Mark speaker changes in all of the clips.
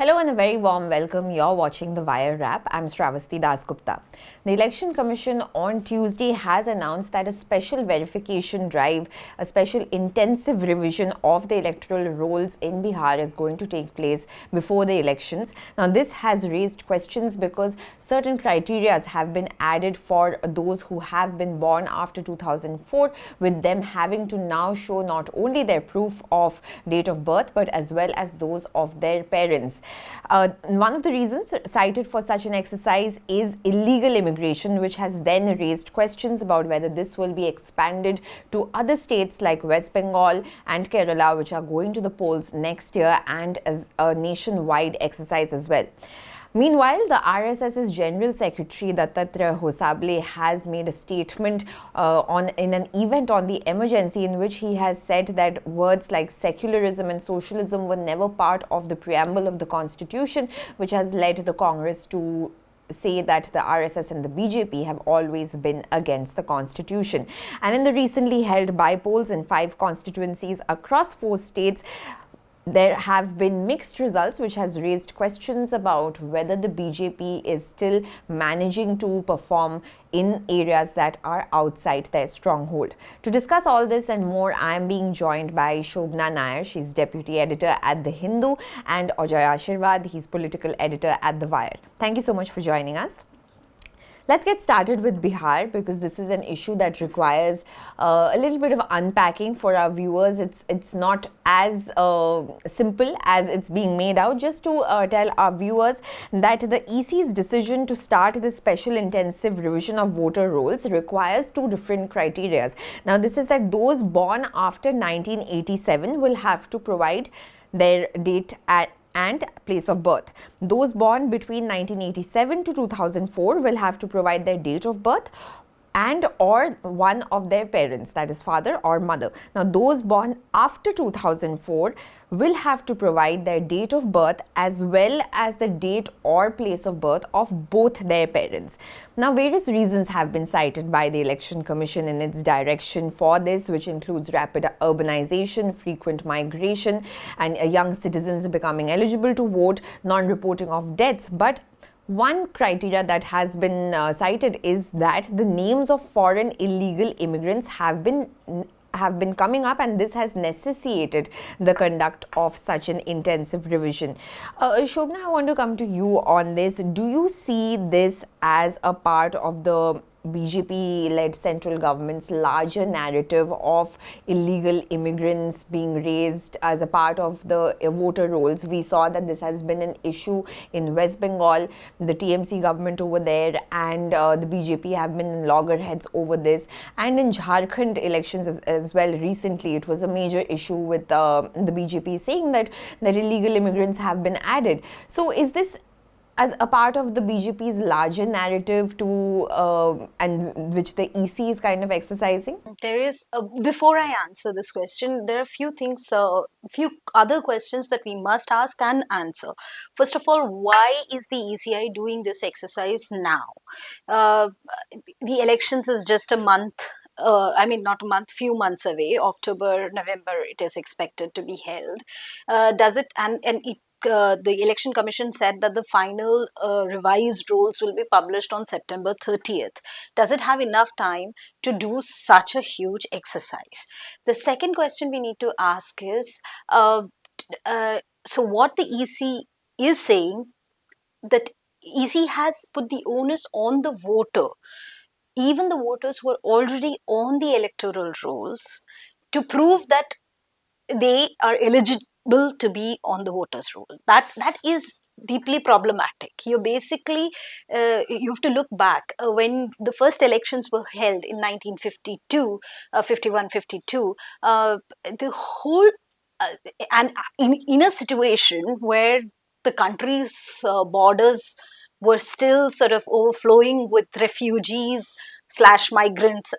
Speaker 1: Hello and a very warm welcome. You're watching the Wire Wrap. I'm Shravasti Dasgupta. The Election Commission on Tuesday has announced that a special verification drive, a special intensive revision of the electoral rolls in Bihar is going to take place before the elections. Now, this has raised questions because certain criteria have been added for those who have been born after 2004, with them having to now show not only their proof of date of birth but as well as those of their parents. One of the reasons cited for such an exercise is illegal immigration, which has then raised questions about whether this will be expanded to other states like West Bengal and Kerala, which are going to the polls next year, and as a nationwide exercise as well. Meanwhile, the RSS's General Secretary Dattatreya Hosable has made a statement in an event on the emergency, in which he has said that words like secularism and socialism were never part of the preamble of the Constitution, which has led the Congress to say that the RSS and the BJP have always been against the Constitution. And in the recently held by-polls in 5 constituencies across 4 states, there have been mixed results, which has raised questions about whether the BJP is still managing to perform in areas that are outside their stronghold. To discuss all this and more, I am being joined by Shobna Nair. She's deputy editor at The Hindu, and Ajay Ashirwad. He's political editor at The Wire. Thank you so much for joining us. Let's get started with Bihar, because this is an issue that requires a little bit of unpacking for our viewers. It's not as simple as it's being made out. Just to tell our viewers that the EC's decision to start this special intensive revision of voter rolls requires 2 different criteria. Now, this is that those born after 1987 will have to provide their date and place of birth. Those born between 1987 to 2004 will have to provide their date of birth and or one of their parents, that is father or mother. Now, those born after 2004 will have to provide their date of birth as well as the date or place of birth of both their parents. Now, various reasons have been cited by the Election Commission in its direction for this, which includes rapid urbanization, frequent migration, and young citizens becoming eligible to vote, non-reporting of deaths. But one criteria that has been cited is that the names of foreign illegal immigrants have been coming up, and this has necessitated the conduct of such an intensive revision. Shobna, I want to come to you on this. Do you see this as a part of the BJP-led central government's larger narrative of illegal immigrants being raised as a part of the voter rolls? We saw that this has been an issue in West Bengal. The TMC government over there and the BJP have been in loggerheads over this. And in Jharkhand elections as well recently, it was a major issue with the BJP saying that illegal immigrants have been added. So is this as a part of the BJP's larger narrative and which the EC is kind of exercising?
Speaker 2: There is, before I answer this question, there are a few things, few other questions that we must ask and answer. First of all, why is the ECI doing this exercise now? The elections is just a month. Not a month, few months away. October, November, it is expected to be held. Does it, and it the Election Commission said that the final revised rules will be published on September 30th. Does it have enough time to do such a huge exercise? The second question we need to ask is, so what the EC is saying, that EC has put the onus on the voter, even the voters who are already on the electoral rolls, to prove that they are eligible to be on the voters roll. That is deeply problematic. You basically you have to look back when the first elections were held in 1952, 51, 52. The whole and in a situation where the country's borders were still sort of overflowing with refugees slash migrants,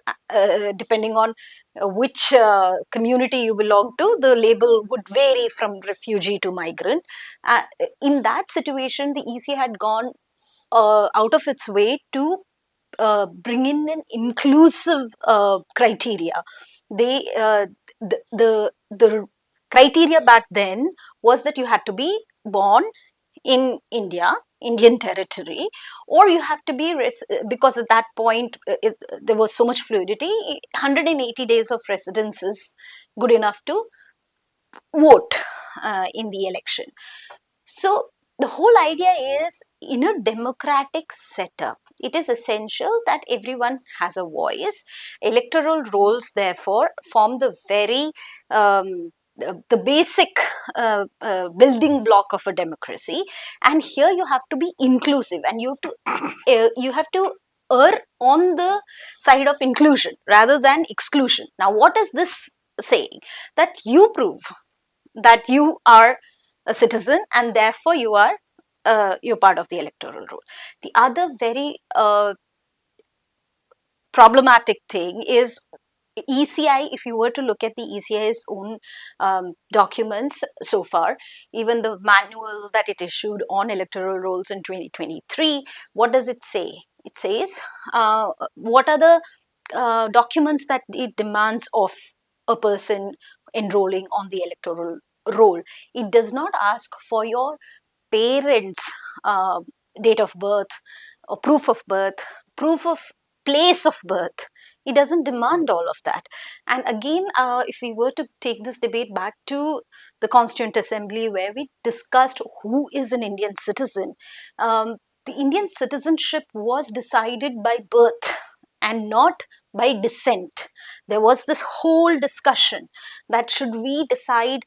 Speaker 2: depending on which community you belong to, the label would vary from refugee to migrant. In that situation, the EC had gone out of its way to bring in an inclusive criteria. They the criteria back then was that you had to be born in India, Indian territory, or you have to be because at that point there was so much fluidity. 180 days of residence is good enough to vote in the election. So the whole idea is, in a democratic setup, it is essential that everyone has a voice. Electoral rolls, therefore, form the very the basic building block of a democracy. And here you have to be inclusive, and you have to err on the side of inclusion rather than exclusion. Now, what is this saying? That you prove that you are a citizen and therefore you're part of the electoral roll. The other very problematic thing is ECI. If you were to look at the ECI's own documents so far, even the manual that it issued on electoral rolls in 2023, what does it say? It says what are the documents that it demands of a person enrolling on the electoral roll. It does not ask for your parents' date of birth or proof of place of birth. It doesn't demand all of that. And again, if we were to take this debate back to the Constituent Assembly, where we discussed who is an Indian citizen, the Indian citizenship was decided by birth and not by descent. There was this whole discussion that should we decide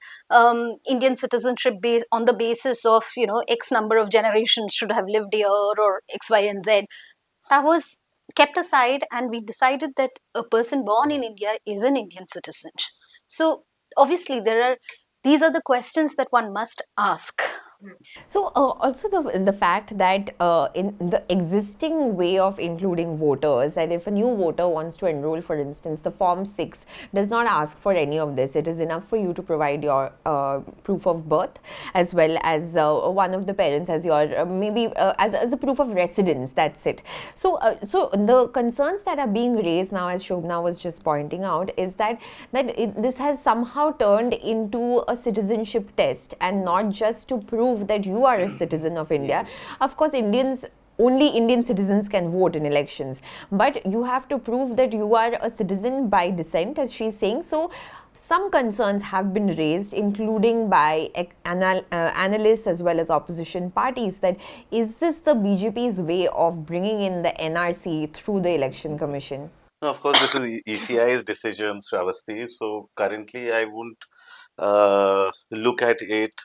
Speaker 2: Indian citizenship based on the basis of, X number of generations should have lived here, or X, Y, and Z. That was kept aside, and we decided that a person born in India is an Indian citizen. So obviously, these are the questions that one must ask.
Speaker 1: So also the fact that in the existing way of including voters, that if a new voter wants to enroll, for instance, the Form 6 does not ask for any of this. It is enough for you to provide your proof of birth, as well as one of the parents as your maybe as a proof of residence. That's it. So the concerns that are being raised now, as Shobna was just pointing out, is that this has somehow turned into a citizenship test, and not just to prove that you are a citizen of India. Of course, only Indian citizens can vote in elections, but you have to prove that you are a citizen by descent, as she's saying. So some concerns have been raised, including by analysts as well as opposition parties, that is this the BJP's way of bringing in the NRC through the Election Commission?
Speaker 3: No, of course, this is ECI's decision, Shravasti. So currently, I wouldn't look at it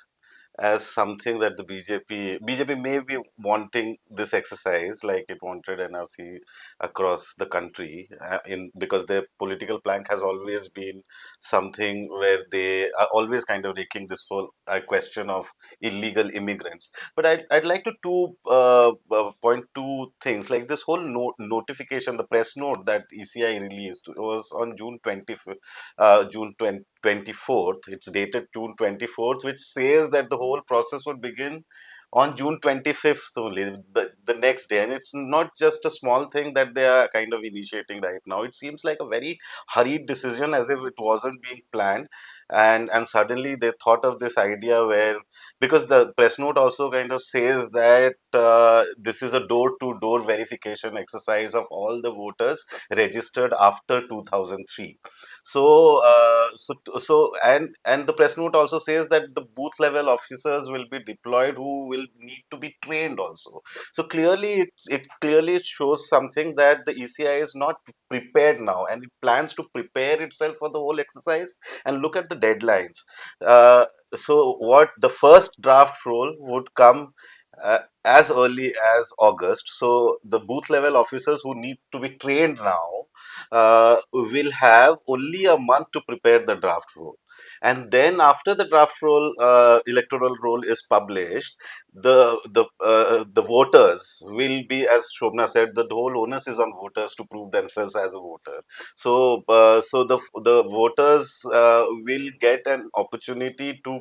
Speaker 3: as something that the BJP may be wanting this exercise, like it wanted NRC across the country, in because their political plank has always been something where they are always kind of raking this whole question of illegal immigrants. But I'd like to point two things, like this whole notification, the press note that ECI released was on June 24th. It's dated June 24th, which says that the whole process would begin on June 25th only, the next day. And it's not just a small thing that they are kind of initiating right now. It seems like a very hurried decision, as if it wasn't being planned. And suddenly they thought of this idea where, because the press note also kind of says that this is a door-to-door verification exercise of all the voters registered after 2003. And the press note also says that the booth level officers will be deployed, who will need to be trained also. So clearly, it clearly shows something that the ECI is not prepared now, and it plans to prepare itself for the whole exercise. And look at the deadlines. So what the first draft roll would come as early as August. So the booth level officers who need to be trained now will have only a month to prepare the draft roll. And then after the draft roll, electoral roll is published, the voters will be, as Shobna said, the whole onus is on voters to prove themselves as a voter. So the voters will get an opportunity to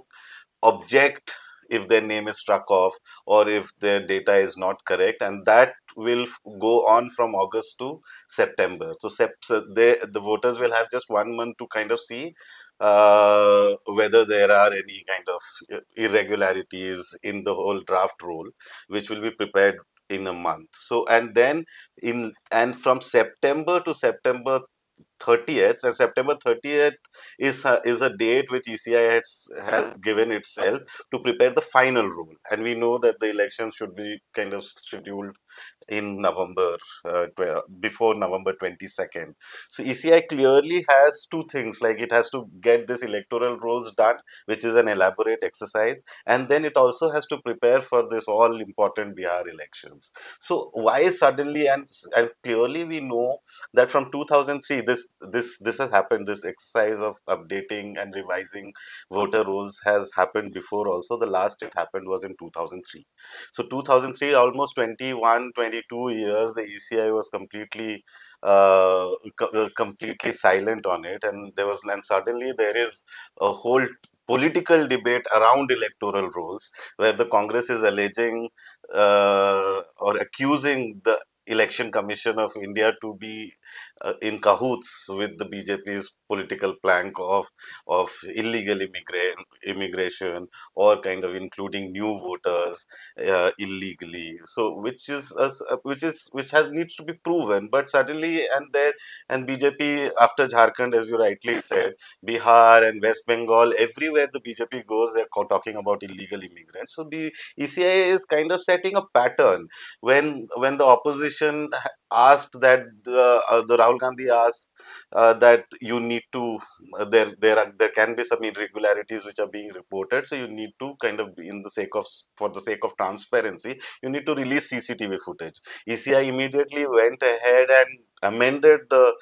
Speaker 3: object if their name is struck off, or if their data is not correct, and that will go on from August to September. So the voters will have just 1 month to kind of see whether there are any kind of irregularities in the whole draft rule, which will be prepared in a month. So, and then from September to September 30th, and September 30th is a date which ECI has given itself to prepare the final rule. And we know that the election should be kind of scheduled in November, before November 22nd. So ECI clearly has two things, like it has to get this electoral rolls done, which is an elaborate exercise, and then it also has to prepare for this all important Bihar elections. So why suddenly, and clearly we know that from 2003 this has happened, this exercise of updating and revising voter rolls has happened before also. The last it happened was in 2003. So 2003, almost 21, 22 years, the ECI was completely silent on it, and suddenly there is a whole political debate around electoral rolls, where the Congress is alleging or accusing the Election Commission of India to be in cahoots with the BJP's political plank of illegal immigration, or kind of including new voters illegally. So which has needs to be proven. But suddenly, and BJP, after Jharkhand, as you rightly said, Bihar and West Bengal, everywhere the BJP goes, they're talking about illegal immigrants. So the ECI is kind of setting a pattern. When the opposition asked that, the Rahul Gandhi asked that you need to, there can be some irregularities which are being reported, so you need to kind of, for the sake of transparency, you need to release CCTV footage. ECI immediately went ahead and amended the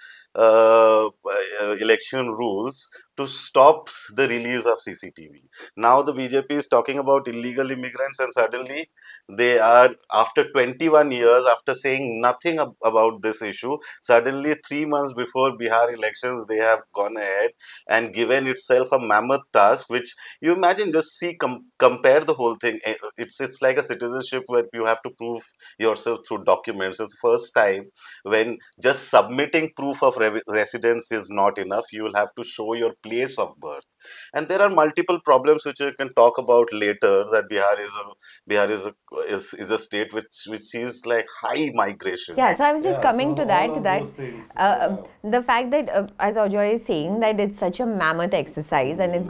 Speaker 3: election rules to stop the release of CCTV. Now the BJP is talking about illegal immigrants, and suddenly they are, after 21 years, after saying nothing about this issue, suddenly 3 months before Bihar elections, they have gone ahead and given itself a mammoth task, which, you imagine, just see, compare the whole thing. It's like a citizenship where you have to prove yourself through documents. It's the first time when just submitting proof of residence is not enough. You will have to show your place of birth, and there are multiple problems which you can talk about later. That Bihar is a state which sees like high migration.
Speaker 1: Yeah, so I was just
Speaker 4: Yeah,
Speaker 1: coming
Speaker 4: so
Speaker 1: to
Speaker 4: all
Speaker 1: that,
Speaker 4: of those things.
Speaker 1: the fact that, as Ajoy is saying, that it's such a mammoth exercise, and it's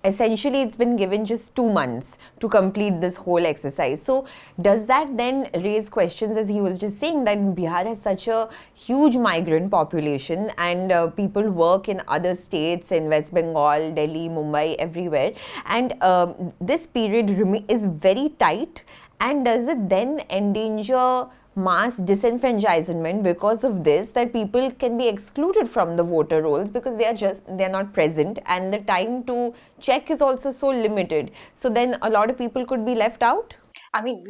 Speaker 1: essentially, it's been given just 2 months to complete this whole exercise. So does that then raise questions, as he was just saying, that Bihar has such a huge migrant population, and people work in other states, in West Bengal, Delhi, Mumbai, everywhere, and this period is very tight, and does it then endanger mass disenfranchisement because of this, that people can be excluded from the voter rolls because they're not present, and the time to check is also so limited, so then a lot of people could be left out?
Speaker 2: I mean,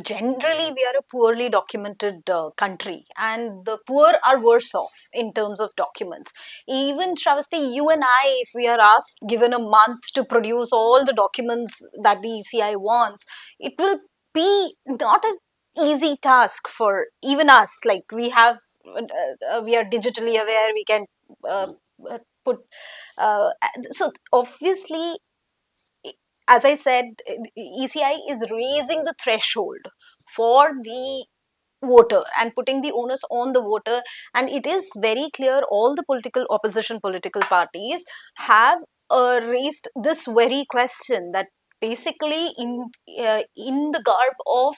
Speaker 2: generally we are a poorly documented country, and the poor are worse off in terms of documents. Even Shravasti, you and I, if we are asked, given a month to produce all the documents that the ECI wants, it will be not an easy task for even us. Like we are digitally aware, we can uh, put. So obviously, as I said, ECI is raising the threshold for the voter and putting the onus on the voter. And it is very clear all the opposition political parties have raised this very question, that basically in the garb of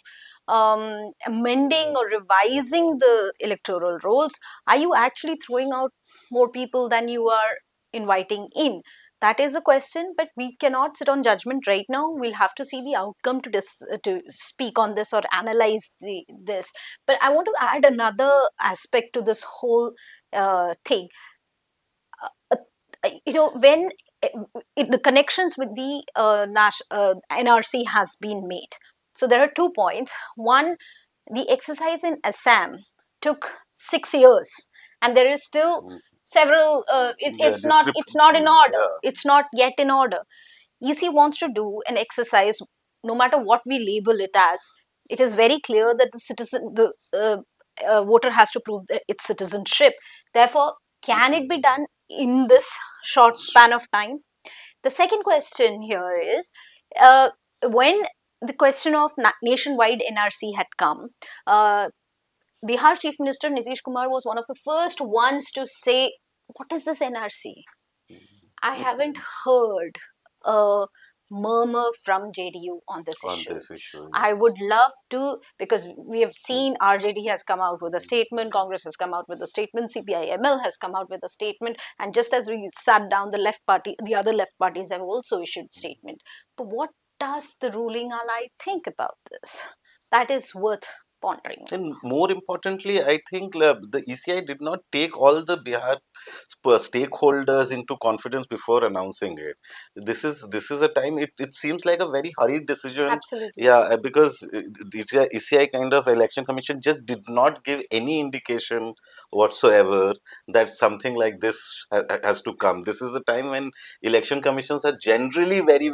Speaker 2: amending or revising the electoral rolls, are you actually throwing out more people than you are inviting in? That is a question, but we cannot sit on judgment right now. We'll have to see the outcome to speak on this or analyze this. But I want to add another aspect to this whole thing. Uh, when the connections with the NRC has been made. So there are 2 points. One, the exercise in Assam took 6 years, and there is still several.
Speaker 3: Yeah,
Speaker 2: It's not in
Speaker 3: discrepancies.
Speaker 2: order.
Speaker 3: Yeah.
Speaker 2: It's not yet in order. EC wants to do an exercise, no matter what we label it as. It is very clear that the voter has to prove its citizenship. Therefore, can it be done in this short span of time? The second question here is, when the question of nationwide NRC had come, Bihar Chief Minister Nitish Kumar was one of the first ones to say, "What is this NRC?" I haven't heard a murmur from JDU on this
Speaker 3: On
Speaker 2: issue.
Speaker 3: this issue,
Speaker 2: I
Speaker 3: yes.
Speaker 2: would love to, because we have seen RJD has come out with a statement, Congress has come out with a statement, CPI-ML has come out with a statement, and just as we sat down, the left party, the other left parties have also issued statement. But what does the ruling ally think about this? That is worth pondering.
Speaker 3: And more importantly, I think the ECI did not take all the Bihar stakeholders into confidence before announcing it. This is a time. It seems like a very hurried decision.
Speaker 2: Absolutely.
Speaker 3: Yeah, because the ECI kind of election commission just did not give any indication whatsoever that something like this has to come. This is a time when election commissions are generally very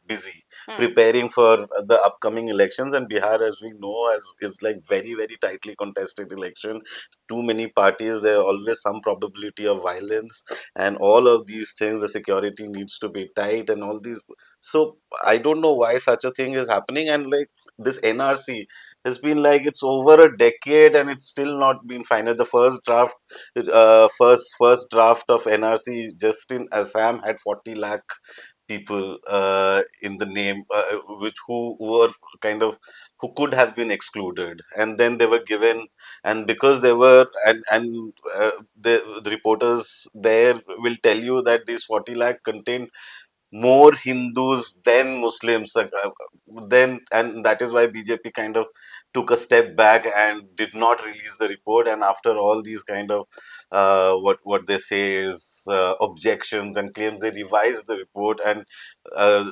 Speaker 3: busy
Speaker 2: Hmm.
Speaker 3: preparing for the upcoming elections, and Bihar, as we know, as is like very tightly contested election. Too many parties, there always some probability of violence, and all of these things, the security needs to be tight and all these. So I don't know why such a thing is happening. And like this NRC has been like, it's over a decade and it's still not been final. The first draft of NRC just in Assam had 40 lakh people in the name, which who were kind of, who could have been excluded, and then they were given. And because they were, the reporters there will tell you that these 40 lakh contain more Hindus than Muslims. Then, and that is why BJP kind of took a step back and did not release the report. And after all these kind of what they say is objections and claims, they revised the report, and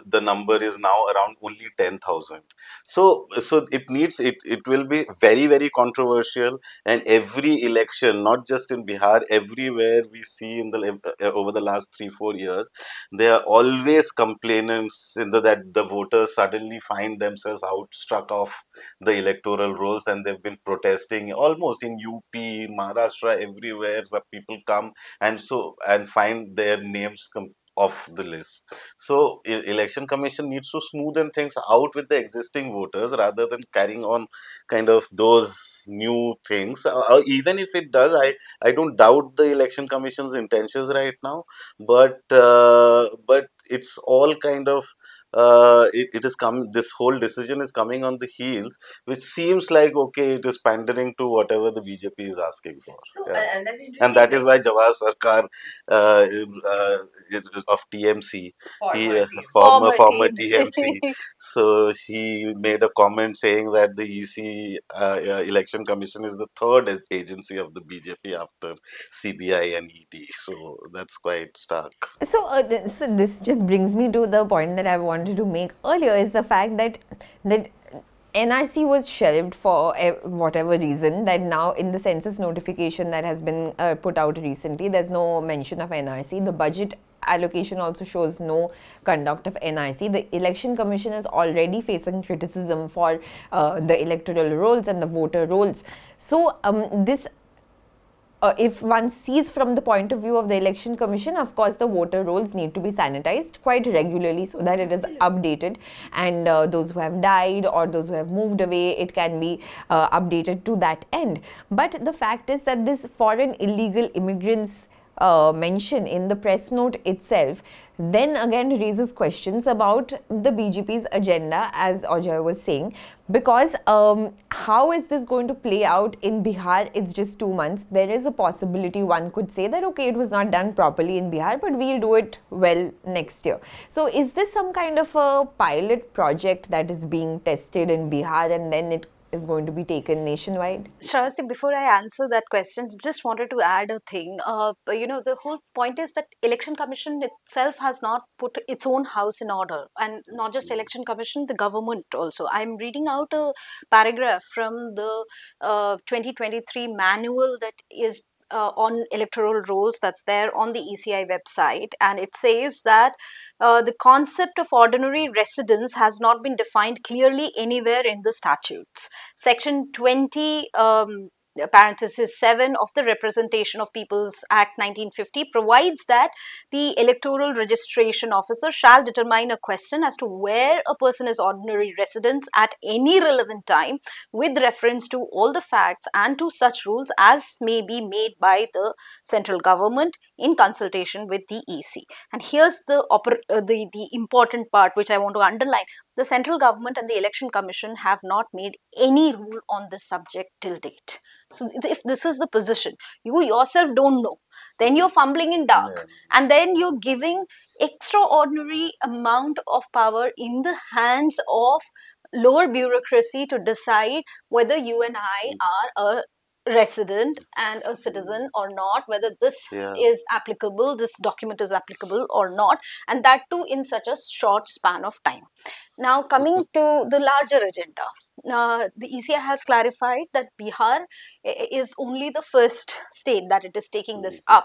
Speaker 3: the number is now around only 10,000. So it needs it. It will be very controversial, and every election, not just in Bihar, everywhere we see in the over the last 3-4 years, there are always complainants in that the voters suddenly find themselves out struck off the electoral rolls, and they've been protesting almost in UP, Maharashtra, everywhere. The people come and find their names off the list. So election commission needs to smoothen things out with the existing voters rather than carrying on kind of those new things. Even if it does, I don't doubt the election commission's intentions right now, but it's all kind of it is come this whole decision is coming on the heels, which seems like, okay, it is pandering to whatever the BJP is asking for.
Speaker 1: So,
Speaker 3: Yeah.
Speaker 1: and that's
Speaker 3: And
Speaker 1: interesting.
Speaker 3: that is why Jawahar Sarkar uh, uh, of TMC, he
Speaker 1: Former TMC.
Speaker 3: former
Speaker 2: TMC.
Speaker 3: TMC, so he made a comment saying that the EC election commission is the third agency of the BJP after CBI and ED. So that's quite stark.
Speaker 1: So this just brings me to the point that I wanted to make earlier, is the fact that NRC was shelved for whatever reason. That now in the census notification that has been put out recently, there's no mention of NRC. The budget allocation also shows no conduct of NRC. The election commission is already facing criticism for the electoral rolls and the voter rolls. So this if one sees from the point of view of the election commission, of course the voter rolls need to be sanitized quite regularly so that it is updated, and those who have died or those who have moved away, it can be updated to that end. But the fact is that this foreign illegal immigrants mention in the press note itself then again raises questions about the BJP's agenda, as Ajay was saying, because how is this going to play out in Bihar? It's just 2 months. There is a possibility one could say that, okay, it was not done properly in Bihar, but we'll do it well next year. So is this some kind of a pilot project that is being tested in Bihar and then it is going to be taken nationwide?
Speaker 2: Shravasti, before I answer that question, just wanted to add a thing. The whole point is that election commission itself has not put its own house in order, and not just election commission, the government also. I'm reading out a paragraph from the 2023 manual that is on electoral rolls, that's there on the ECI website, and it says that the concept of ordinary residence has not been defined clearly anywhere in the statutes. Section 20 parenthesis 7 of the Representation of People's Act 1950 provides that the electoral registration officer shall determine a question as to where a person is ordinary residence at any relevant time with reference to all the facts and to such rules as may be made by the central government in consultation with the EC. And here's the important part which I want to underline. The central government and the election commission have not made any rule on this subject till date. So if this is the position, you yourself don't know, then you're fumbling in dark,
Speaker 3: Yeah.
Speaker 2: and then you're giving extraordinary amount of power in the hands of lower bureaucracy to decide whether you and I are a resident and a citizen or not, whether this
Speaker 3: Yeah.
Speaker 2: is applicable, this document is applicable or not, and that too in such a short span of time. Now, coming to the larger agenda, the ECI has clarified that Bihar is only the first state that it is taking this up.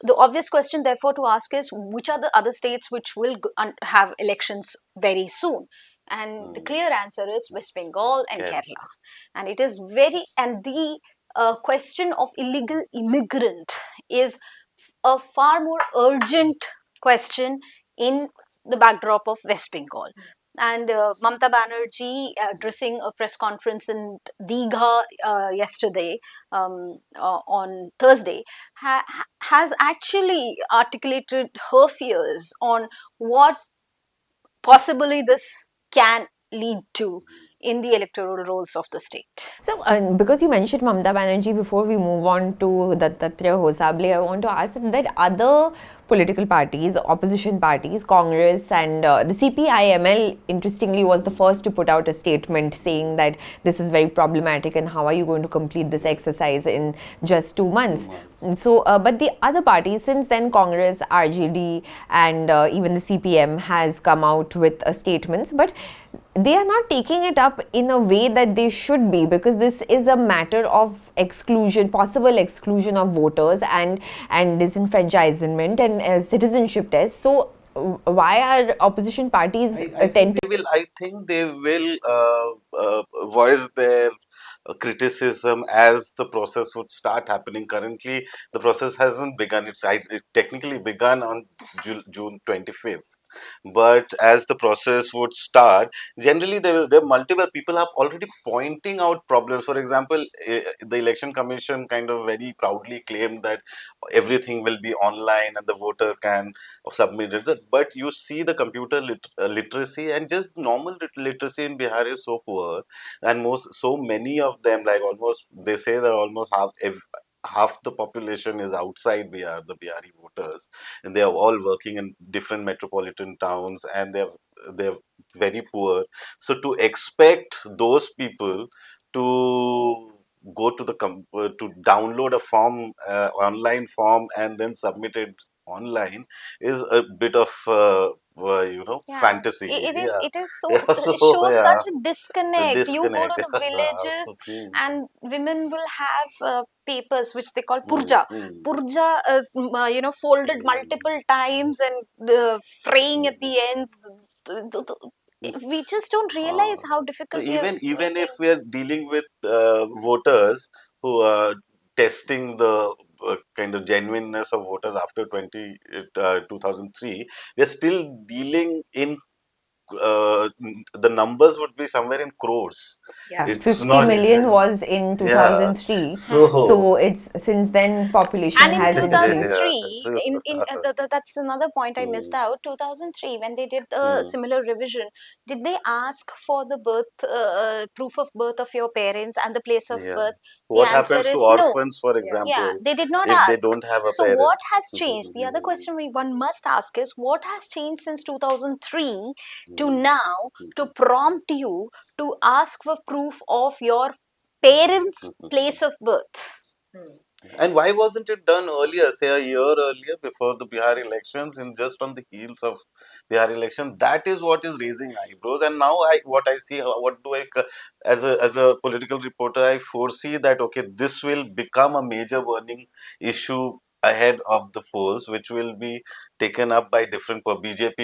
Speaker 2: The obvious question, therefore, to ask is which are the other states which will have elections very soon? And the clear answer is West Bengal and
Speaker 3: Kerala.
Speaker 2: Kerala. And it is and the question of illegal immigrant is a far more urgent question in the backdrop of West Bengal. And Mamata Banerjee, addressing a press conference in Digha yesterday, on Thursday, has actually articulated her fears on what possibly this can lead to in the electoral rolls of the state.
Speaker 1: So, because you mentioned Mamata Banerjee, before we move on to Dattatreya Hosable, I want to ask that other political parties, opposition parties, Congress and the CPIML, interestingly, was the first to put out a statement saying that this is very problematic and how are you going to complete this exercise in just 2 months. So, but the other parties, since then, Congress, RJD, and even the CPM has come out with statements, but they are not taking it up in a way that they should be, because this is a matter of exclusion, possible exclusion of voters and disenfranchisement and citizenship tests. So why are opposition parties attentive?
Speaker 3: I think they will voice their criticism as the process would start happening. Currently, the process hasn't begun. It technically begun on June 25th. But as the process would start, generally there are multiple people are already pointing out problems. For example, the election commission kind of very proudly claimed that everything will be online and the voter can submit it. But you see the computer literacy and just normal literacy in Bihar is so poor, and so many of them, like almost they say that almost half the population is outside Bihar, the Bihari voters, and they are all working in different metropolitan towns, and they're very poor. So to expect those people to go to to download a form, online form, and then submit it online is a bit of
Speaker 2: Yeah,
Speaker 3: fantasy.
Speaker 2: it is.
Speaker 3: Yeah,
Speaker 2: It is so.
Speaker 3: yeah.
Speaker 2: It
Speaker 3: So
Speaker 2: shows
Speaker 3: yeah,
Speaker 2: such a
Speaker 3: the
Speaker 2: disconnect. You go to
Speaker 3: disconnect.
Speaker 2: the
Speaker 3: So
Speaker 2: villages,
Speaker 3: true.
Speaker 2: and women will have papers which they call
Speaker 3: Mm,
Speaker 2: purja.
Speaker 3: mm,
Speaker 2: Purja, folded
Speaker 3: mm,
Speaker 2: multiple times and fraying at the
Speaker 3: mm.
Speaker 2: ends. We just don't realize
Speaker 3: Uh,
Speaker 2: how
Speaker 3: so
Speaker 2: difficult we are
Speaker 3: even if
Speaker 2: making.
Speaker 3: we are dealing with voters who are testing the kind of genuineness of voters after 2003, we are still dealing in the numbers would be somewhere in crores.
Speaker 1: Yeah,
Speaker 3: It's
Speaker 1: 50
Speaker 3: not.
Speaker 1: million was in
Speaker 3: Yeah.
Speaker 1: 2003.
Speaker 3: So.
Speaker 1: So it's since then population
Speaker 2: And in
Speaker 1: has increased.
Speaker 3: Yeah.
Speaker 2: 2003, that's another point I missed
Speaker 3: Mm,
Speaker 2: out. 2003, when they did a
Speaker 3: mm,
Speaker 2: similar revision, did they ask for the proof of birth of your parents and the place of
Speaker 3: yeah.
Speaker 2: birth? The
Speaker 3: What
Speaker 2: answer
Speaker 3: happens to
Speaker 2: is no.
Speaker 3: orphans, for
Speaker 2: Yeah,
Speaker 3: example,
Speaker 2: they did not
Speaker 3: if they
Speaker 2: ask.
Speaker 3: don't have a
Speaker 2: So what
Speaker 3: parent?
Speaker 2: has changed? The other question one must ask is what has changed since 2003 to now to prompt you to ask for proof of your parents' place of birth?
Speaker 3: And why wasn't it done earlier, say a year earlier before the Bihar elections, in just on the heels of Bihar election? That is what is raising eyebrows. And now what I see, what do as a political reporter, I foresee that okay, this will become a major burning issue ahead of the polls, which will be taken up by different BJP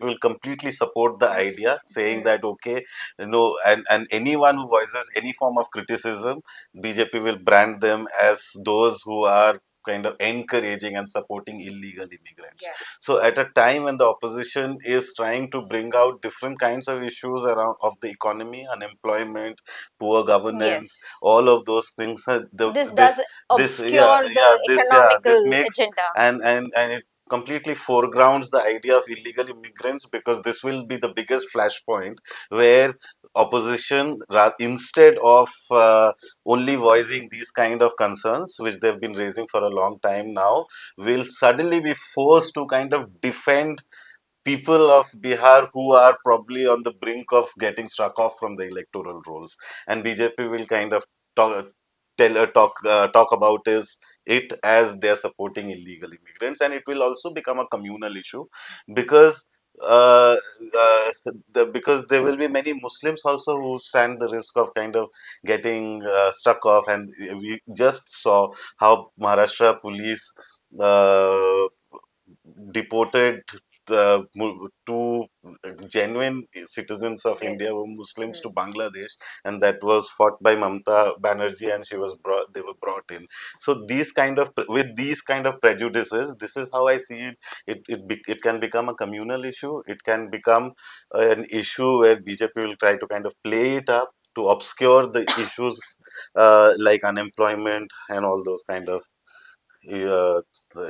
Speaker 3: will completely support the idea, saying that okay, and anyone who voices any form of criticism, BJP will brand them as those who are kind of encouraging and supporting illegal immigrants.
Speaker 1: Yeah.
Speaker 3: So at a time when the opposition is trying to bring out different kinds of issues around of the economy, unemployment, poor governance,
Speaker 2: Yes.
Speaker 3: all of those things,
Speaker 2: This does
Speaker 3: this yeah
Speaker 2: obscure
Speaker 3: yeah
Speaker 2: the
Speaker 3: this yeah this
Speaker 2: economical
Speaker 3: makes
Speaker 2: agenda.
Speaker 3: and it completely foregrounds the idea of illegal immigrants, because this will be the biggest flashpoint where opposition, instead of only voicing these kind of concerns which they've been raising for a long time now, will suddenly be forced to kind of defend people of Bihar who are probably on the brink of getting struck off from the electoral rolls, and BJP will kind of talk talk about it as they're supporting illegal immigrants, and it will also become a communal issue, because uh, because there will be many Muslims also who stand the risk of kind of getting struck off, and we just saw how Maharashtra police uh, deported two genuine citizens of
Speaker 1: Yes.
Speaker 3: India, who were Muslims, to Bangladesh, and that was fought by Mamta Banerjee, and they were brought in. So these kind of with these kind of prejudices, this is how I see it. It can become a communal issue. It can become an issue where BJP will try to kind of play it up to obscure the issues like unemployment and all those kind of uh,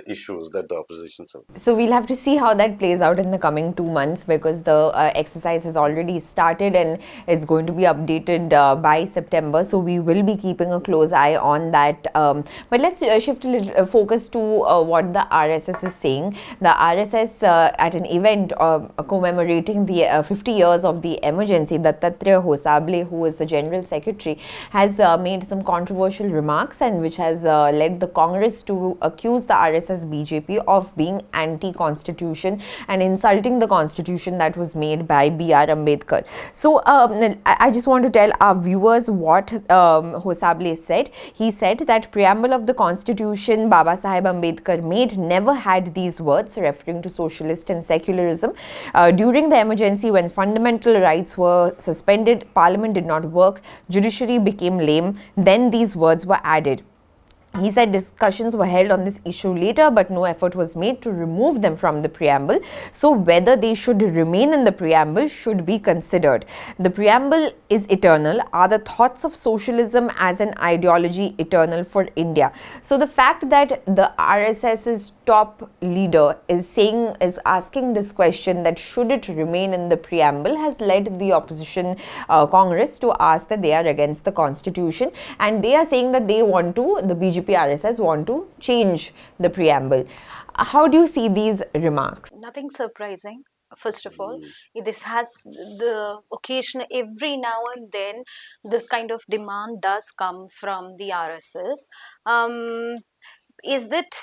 Speaker 3: issues that the opposition have.
Speaker 1: So we'll have to see how that plays out in the coming 2 months, because the exercise has already started and it's going to be updated by September. So we will be keeping a close eye on that. But let's shift a little focus to what the RSS is saying. The RSS at an event commemorating the 50 years of the emergency, Dattatreya Hosable, who is the General Secretary, has made some controversial remarks, and which has led the Congress to accuse the RSS BJP of being anti-constitution and insulting the constitution that was made by B.R. Ambedkar. So I just want to tell our viewers what Hosable said. He said that preamble of the constitution Baba Saheb Ambedkar made never had these words, referring to socialist and secularism. During the emergency, when fundamental rights were suspended, parliament did not work, judiciary became lame, then these words were added. He said discussions were held on this issue later, but no effort was made to remove them from the preamble. So whether they should remain in the preamble should be considered. The preamble is eternal. Are the thoughts of socialism as an ideology eternal for India? So the fact that the RSS's top leader is asking this question, that should it remain in the preamble, has led the opposition Congress to ask that they are against the constitution, and they are saying that the BJP-RSS want to change the preamble. How do you see these remarks?
Speaker 2: Nothing surprising. First of all, this has the occasion every now and then. This kind of demand does come from the RSS. Is it?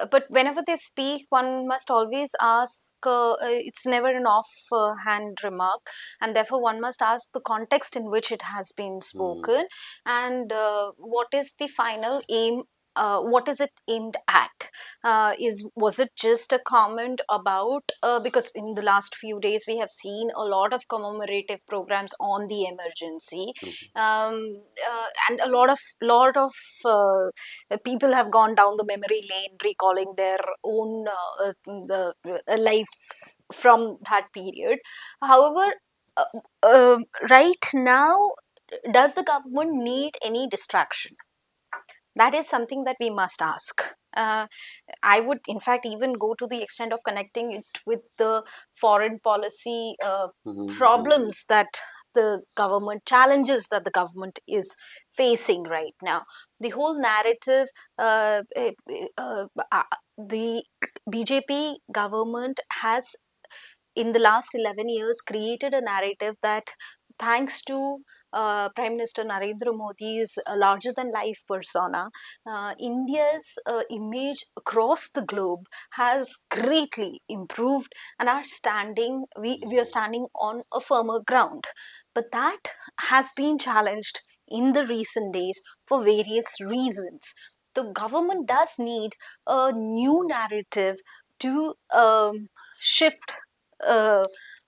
Speaker 2: But whenever they speak, one must always ask. It's never an off-hand remark, and therefore one must ask the context in which it has been spoken, and what is the final aim. What is it aimed at? Was it just a comment about, because in the last few days we have seen a lot of commemorative programs on the emergency, and a lot of people have gone down the memory lane, recalling their own lives from that period. However, uh, right now, does the government need any distraction? That is something that we must ask. I would, in fact, even go to the extent of connecting it with the foreign policy problems that the government, challenges that the government is facing right now. The whole narrative, the BJP government has, in the last 11 years, created a narrative that, thanks to Prime Minister Narendra Modi's larger than life persona, India's image across the globe has greatly improved, and we are standing on a firmer ground. But that has been challenged in the recent days for various reasons. the government does need a new narrative to shift uh,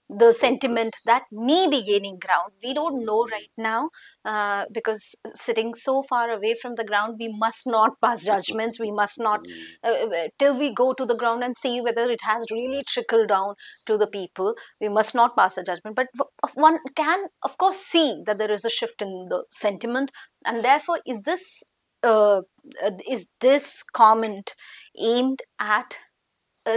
Speaker 2: the sentiment
Speaker 3: Focus.
Speaker 2: that may be gaining ground. We don't know right now, because sitting so far away from the ground, we must not pass judgments. We must not, till we go to the ground and see whether it has really trickled down to the people. We must not pass a judgment. But one can, of course, see that there is a shift in the sentiment, and therefore, uh, is this comment aimed at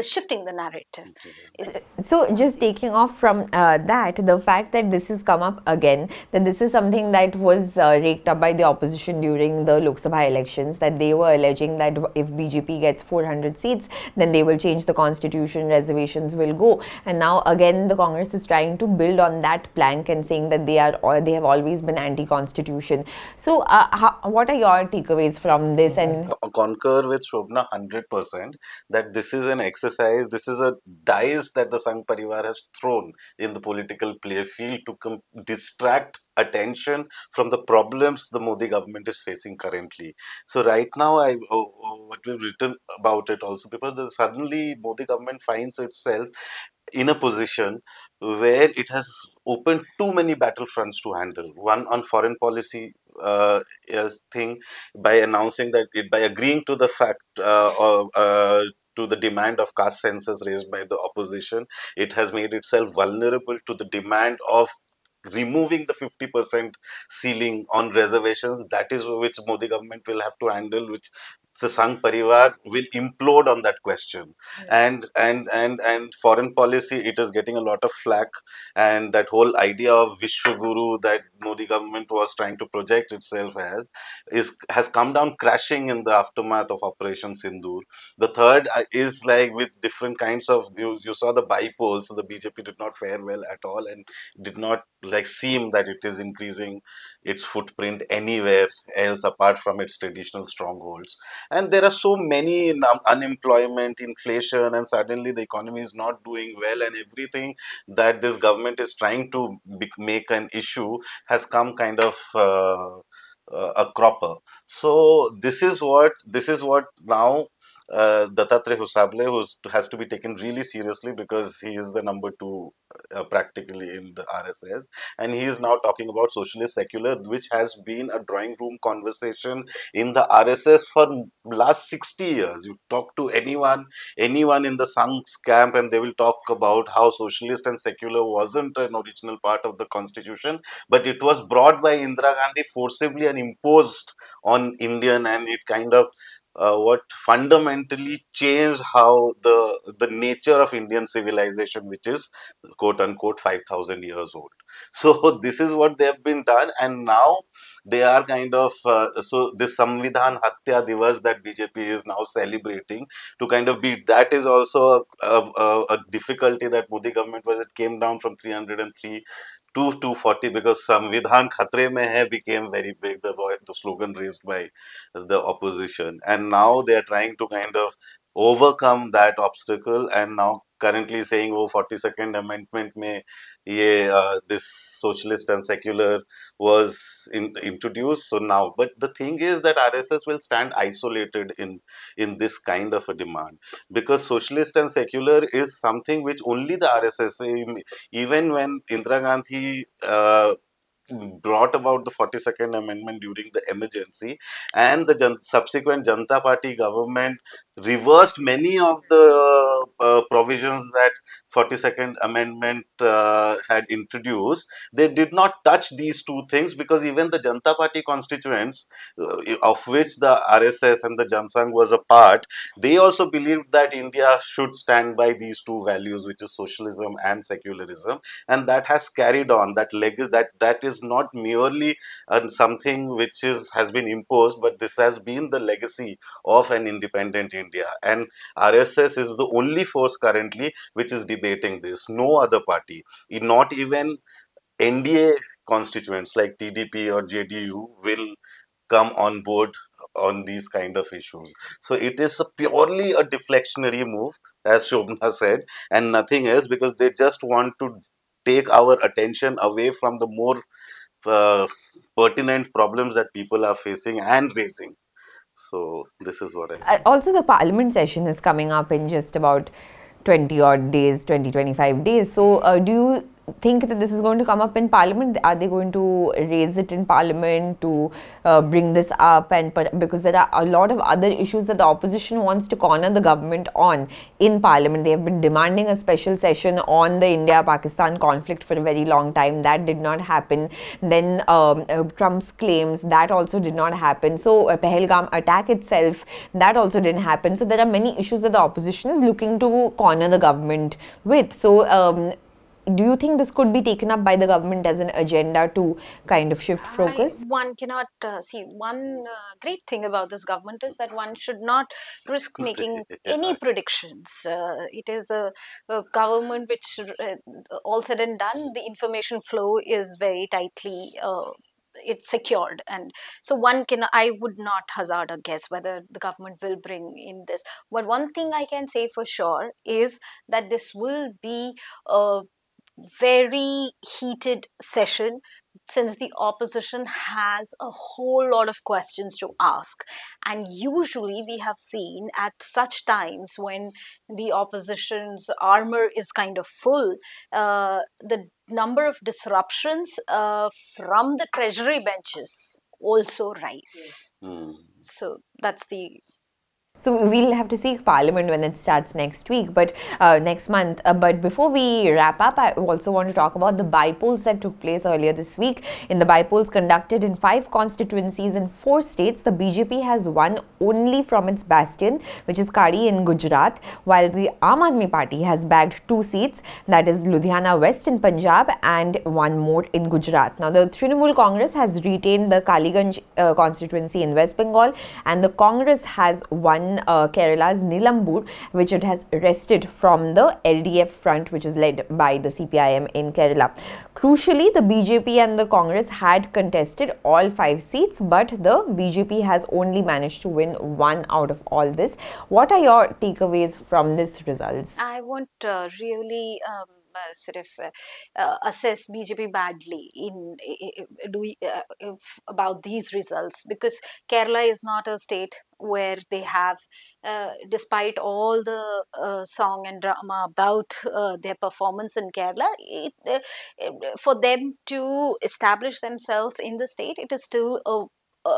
Speaker 2: shifting the narrative? Is
Speaker 1: So, just taking off from that, the fact that this has come up again, that this is something that was raked up by the opposition during the Lok Sabha elections, that they were alleging that if BJP gets 400 seats, then they will change the constitution, reservations will go. And now again, the Congress is trying to build on that plank and saying that they have always been anti-constitution. So, what are your takeaways from this? And
Speaker 3: Concur with Shobna 100% that this is an exercise, this is a dice that the Sangh Parivar has thrown in the political play field to distract attention from the problems the Modi government is facing currently. So right now, what we've written about it also, because suddenly Modi government finds itself in a position where it has opened too many battlefronts to handle. One on foreign policy thing, by announcing that by agreeing to the fact to the demand of caste census raised by the opposition, it has made itself vulnerable to the demand of removing the 50% ceiling on reservations. That is which Modi government will have to handle, which the Sangh Parivar will implode on that question. And foreign policy, it is getting a lot of flack, and that whole idea of Vishwaguru that Modi government was trying to project itself as has come down crashing in the aftermath of Operation Sindoor. The third is like with different kinds of, you saw the bypolls, so the BJP did not fare well at all and did not like seem that it is increasing its footprint anywhere else apart from its traditional strongholds. And there are so many unemployment, inflation, and suddenly the economy is not doing well, and everything that this government is trying to make an issue has come kind of a cropper. So this is what now Dattatreya Husable, who has to be taken really seriously because he is the number two practically in the RSS, and he is now talking about socialist secular, which has been a drawing room conversation in the RSS for last 60 years. You talk to anyone in the Sangh's camp, and they will talk about how socialist and secular wasn't an original part of the constitution, but it was brought by Indira Gandhi forcibly and imposed on Indian, and it kind of what fundamentally changed how the nature of Indian civilization, which is quote unquote 5,000 years old. So this is what they have been done, and now they are kind of so this Samvidhan Hatya Divas that BJP is now celebrating to kind of be, that is also a difficulty that Modi government was. It came down from 303 to 240 because Samvidhan Khatre mein hai became very big, the slogan raised by the opposition, and now they are trying to kind of overcome that obstacle, and now currently saying, oh, 42nd amendment mein ye this socialist and secular was introduced. So now, but the thing is that RSS will stand isolated in this kind of a demand, because socialist and secular is something which only the RSS, even when Indira Gandhi brought about the 42nd amendment during the emergency, and the subsequent Janata Party government reversed many of the provisions that 42nd amendment had introduced. They did not touch these two things because even the Janata Party constituents, of which the RSS and the Jansangh was a part, they also believed that India should stand by these two values, which is socialism and secularism, and that has carried on. That that is not merely something which has been imposed, but this has been the legacy of an independent India, and RSS is the only force currently which is debating this. No other party, not even NDA constituents like TDP or JDU will come on board on these kind of issues. So it is purely a deflectionary move, as Shobna said, and nothing else, because they just want to take our attention away from the more uh, pertinent problems that people are facing and raising. So this is what I.
Speaker 1: Also, the parliament session is coming up in just about 20 odd days, 20-25 days. So, do you think that this is going to come up in parliament? Are they going to raise it in parliament to bring this up? And because there are a lot of other issues that the opposition wants to corner the government on in parliament. They have been demanding a special session on the India-Pakistan conflict for a very long time. That did not happen. Then Trump's claims, that also did not happen. So Pahalgam attack itself, that also didn't happen. So there are many issues that the opposition is looking to corner the government with. So do you think this could be taken up by the government as an agenda to kind of shift focus?
Speaker 2: One cannot see one great thing about this government is that one should not risk making any predictions. It is a government which, all said and done, the information flow is very tightly. It's secured, and so I would not hazard a guess whether the government will bring in this. But one thing I can say for sure is that this will be a very heated session, since the opposition has a whole lot of questions to ask. And usually we have seen at such times when the opposition's armor is kind of full, the number of disruptions from the treasury benches also rise. So that's the
Speaker 1: So we'll have to see Parliament when it starts next week, but next month. But before we wrap up, I also want to talk about the by-polls that took place earlier this week. In the by-polls conducted in 5 constituencies in 4 states, the BJP has won only from its bastion, which is Kadi in Gujarat, while the Aam Aadmi Party has bagged 2 seats, that is Ludhiana West in Punjab and 1 more in Gujarat. Now, the Trinamool Congress has retained the Kaliganj constituency in West Bengal, and the Congress has won Kerala's Nilambur, which it has wrested from the LDF front, which is led by the CPIM in Kerala. Crucially, the BJP and the Congress had contested all 5 seats, but the BJP has only managed to win 1 out of all this. What are your takeaways from this results?
Speaker 2: I won't really sort of assess BJP badly about these results, because Kerala is not a state where they have, despite all the song and drama about their performance in Kerala, for them to establish themselves in the state, it is still a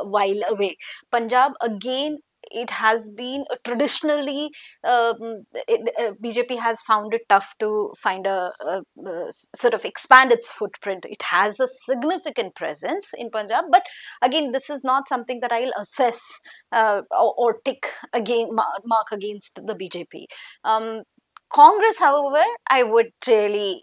Speaker 2: while away. Punjab, again, it has been traditionally, BJP has found it tough to find sort of expand its footprint. It has a significant presence in Punjab, but again, this is not something that I'll assess or tick again, mark against the BJP. Congress, however, I would really,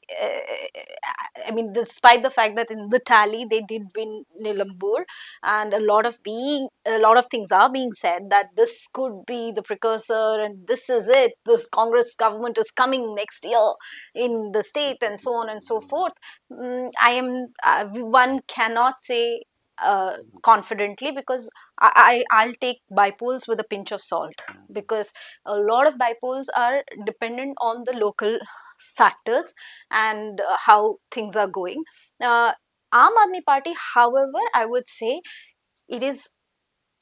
Speaker 2: I mean, despite the fact that in the tally they did win Nilambur, and a lot of things are being said that this could be the precursor, and this is it. This Congress government is coming next year in the state, and so on and so forth. One cannot say confidently, because I'll take by-polls with a pinch of salt, because a lot of by-polls are dependent on the local factors and how things are going. Aam Aadmi Party, however, I would say it is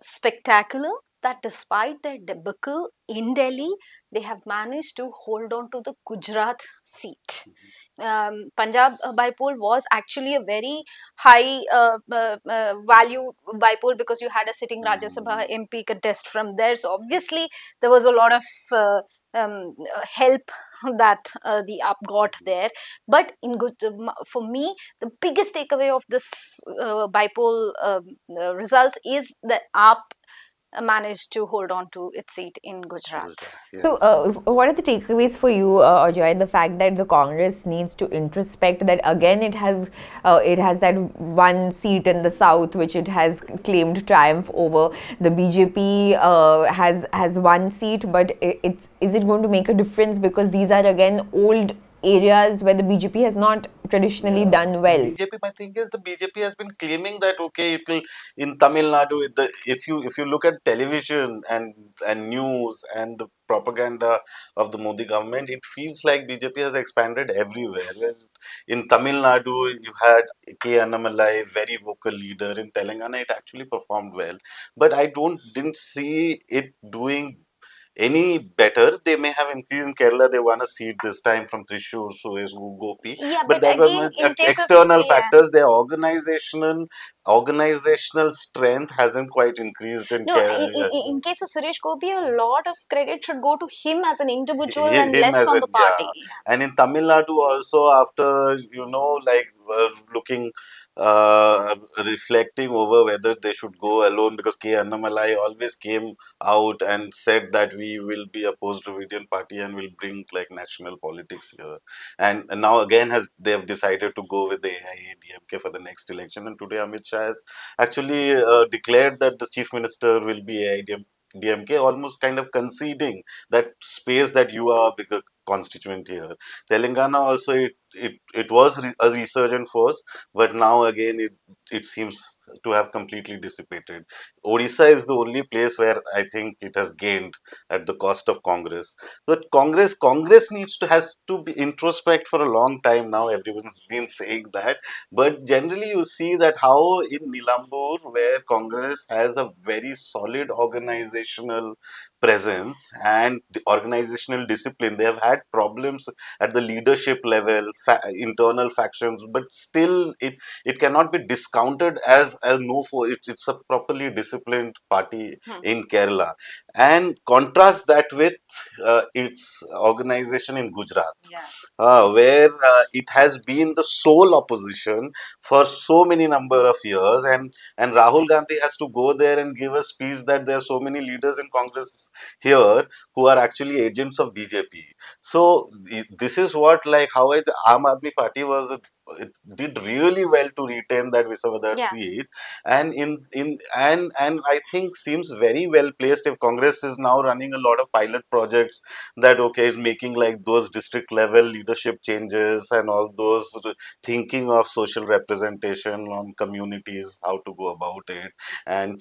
Speaker 2: spectacular that despite their debacle in Delhi, they have managed to hold on to the Gujarat seat. Punjab by-poll was actually a very high value by-poll, because you had a sitting Rajya Sabha MP contest from there. So obviously there was a lot of help that the AAP got there. But for me, the biggest takeaway of this by-poll results is that AAP managed to hold on to its seat in Gujarat.
Speaker 1: Yeah. So, what are the takeaways for you, Ajoy? The fact that the Congress needs to introspect that again it has that 1 seat in the south which it has claimed triumph over. The BJP has 1 seat, but is it going to make a difference, because these are again old areas where the BJP has not traditionally
Speaker 3: Yeah,
Speaker 1: done well.
Speaker 3: BJP. My thing is the BJP has been claiming that okay, it will in Tamil Nadu. If you look at television and news and the propaganda of the Modi government, it feels like BJP has expanded everywhere. Whereas in Tamil Nadu, you had K. Annamalai, very vocal leader. In Telangana, it actually performed well, but I didn't see it doing any better. They may have increased in Kerala. They won a seat this time from Thrissur, so is Gopi.
Speaker 2: Yeah,
Speaker 3: But
Speaker 2: but
Speaker 3: that was
Speaker 2: again, in case of,
Speaker 3: external
Speaker 2: yeah,
Speaker 3: factors. Their organizational strength hasn't quite increased in
Speaker 2: no,
Speaker 3: Kerala.
Speaker 2: in case of Suresh Gopi, a lot of credit should go to him as an individual and
Speaker 3: Him
Speaker 2: less
Speaker 3: as
Speaker 2: on
Speaker 3: in,
Speaker 2: the
Speaker 3: yeah.
Speaker 2: party.
Speaker 3: And in Tamil Nadu also, after like looking, reflecting over whether they should go alone, because K. Annamalai always came out and said that we will be a post-Dravidian party and will bring like national politics here. And now again they have decided to go with the AIADMK for the next election. And today Amit Shah has actually declared that the chief minister will be AIADMK, almost kind of conceding that space that you are a bigger constituent here. Telangana also, it was a resurgent force, but now again it seems to have completely dissipated. Odisha is the only place where I think it has gained at the cost of Congress. But Congress has to be introspect for a long time now. Everyone's been saying that, but generally you see that how in Nilambur, where Congress has a very solid organizational presence and the organizational discipline, they have had problems at the leadership level, internal factions, but still it cannot be discounted as a no for it's a properly disciplined party
Speaker 2: Hmm.
Speaker 3: in Kerala. And contrast that with its organization in Gujarat, where it has been the sole opposition for so many number of years, and Rahul Gandhi has to go there and give a speech that there are so many leaders in Congress here who are actually agents of BJP. So this is what, like, how the Aam Aadmi Party it did really well to retain that Visavadar
Speaker 2: Yeah.
Speaker 3: seat, and and I think seems very well placed if Congress is now running a lot of pilot projects that okay is making like those district level leadership changes and all those, thinking of social representation on communities, how to go about it, and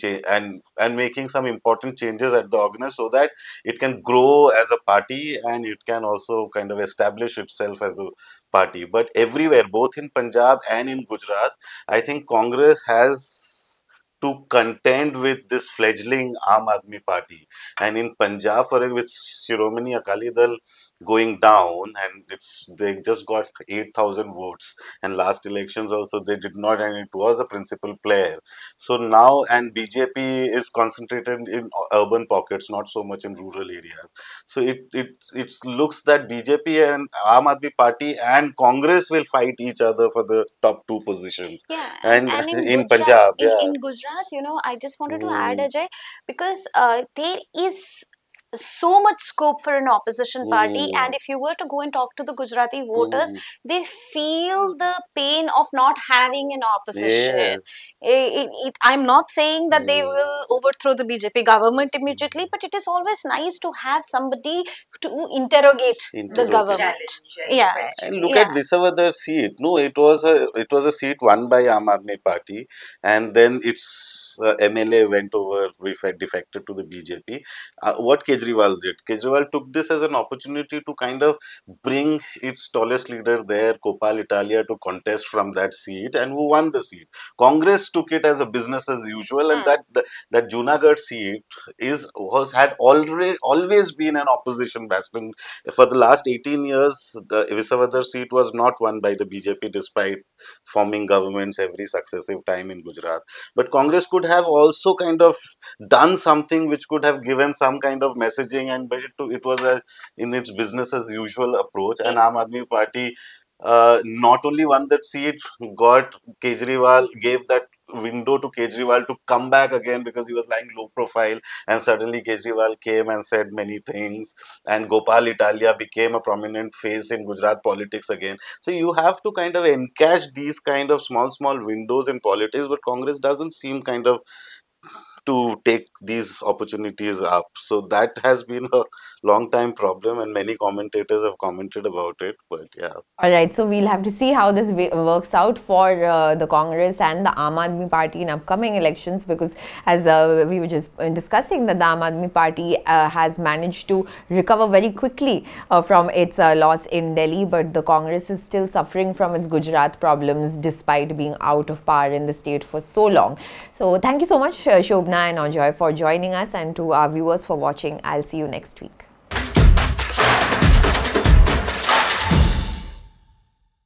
Speaker 3: and making some important changes at the organization so that it can grow as a party and it can also kind of establish itself as the party. But everywhere, both in Punjab and in Gujarat, I think Congress has to contend with this fledgling Aam Aadmi Party. And in Punjab, with Shiromani Akali Dal going down, and they just got 8,000 votes. And last elections also they did not, and it was a principal player. So now, and BJP is concentrated in urban pockets, not so much in rural areas. So it looks that BJP and Aam Aadmi Party and Congress will fight each other for the top two positions.
Speaker 2: Yeah,
Speaker 3: And
Speaker 2: and in
Speaker 3: in
Speaker 2: Gujarat,
Speaker 3: Punjab, yeah.
Speaker 2: in Gujarat, I just wanted to add,
Speaker 3: Mm,
Speaker 2: Ajay, because there is so much scope for an opposition party, and
Speaker 3: mm,
Speaker 2: if you were to go and talk to the Gujarati voters,
Speaker 3: mm,
Speaker 2: they feel the pain of not having an opposition.
Speaker 3: yes.
Speaker 2: I'm not saying that they
Speaker 3: Mm,
Speaker 2: will overthrow the BJP government immediately,
Speaker 3: mm.
Speaker 2: but it is always nice to have somebody to interrogate the
Speaker 3: Interrogate.
Speaker 2: government. Yeah,
Speaker 3: And look at
Speaker 2: yeah.
Speaker 3: Visawadar's seat. No, it was a seat won by Aam Aadmi Party, and then its MLA went over, defected to the BJP. What Kejriwal did, Kejriwal took this as an opportunity to kind of bring its tallest leader there, Gopal Italia, to contest from that seat, and who won the seat. Congress took it as a business as usual, and
Speaker 2: Hmm.
Speaker 3: that Junagadh seat had already always been an opposition bastion. For the last 18 years, the Visavadar seat was not won by the BJP despite forming governments every successive time in Gujarat. But Congress could have also kind of done something which could have given some kind of messaging, and but it was in its business as usual approach. And Aam Aadmi Party not only won that seat, got Kejriwal, gave that window to Kejriwal to come back again because he was lying low profile, and suddenly Kejriwal came and said many things, and Gopal Italia became a prominent face in Gujarat politics again. So you have to kind of encash these kind of small windows in politics, but Congress doesn't seem kind of to take these opportunities up. So that has been a long time problem, and many commentators have commented about it. But yeah.
Speaker 1: All right, so we'll have to see how this works out for the Congress and the Aam Aadmi Party in upcoming elections, because as we were just discussing, that the Aam Aadmi Party has managed to recover very quickly from its loss in Delhi, but the Congress is still suffering from its Gujarat problems despite being out of power in the state for so long. So thank you so much, Shobna and Ajoy, for joining us, and to our viewers for watching. I'll see you next week.